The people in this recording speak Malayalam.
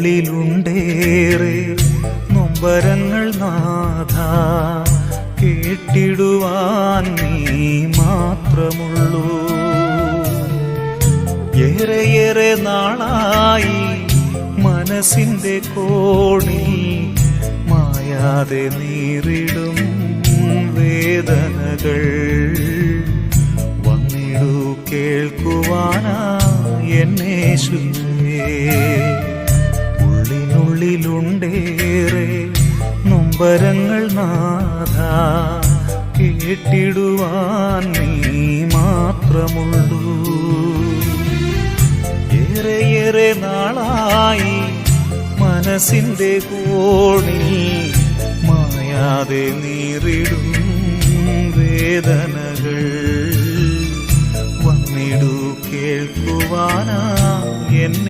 ഉള്ളിനുള്ളിലുണ്ടേറെ നൊമ്പരങ്ങൾ നാഥ, കേട്ടിടുവാൻ നീ മാത്രമുള്ളൂ. ഏറെയേറെ നാളായി മനസ്സിന്റെ കോണിൽ മായാതെ നീറിടും വേദനകൾ. വന്നിടു കേൾക്കുവാനാ എന്നേശുവേ. ഉള്ളിനുള്ളിലുണ്ടേറെ നൊമ്പരങ്ങൾ നാഥ, കേട്ടിടുവാൻ നീ മാത്രമുള്ളൂ. ഏറെയേറെ നാളായി മനസ്സിന്റെ കോണിൽ മായാതെ നീറിടും വേദനകൾ. വന്നിടു കേൾക്കുവാനാ എന്നെ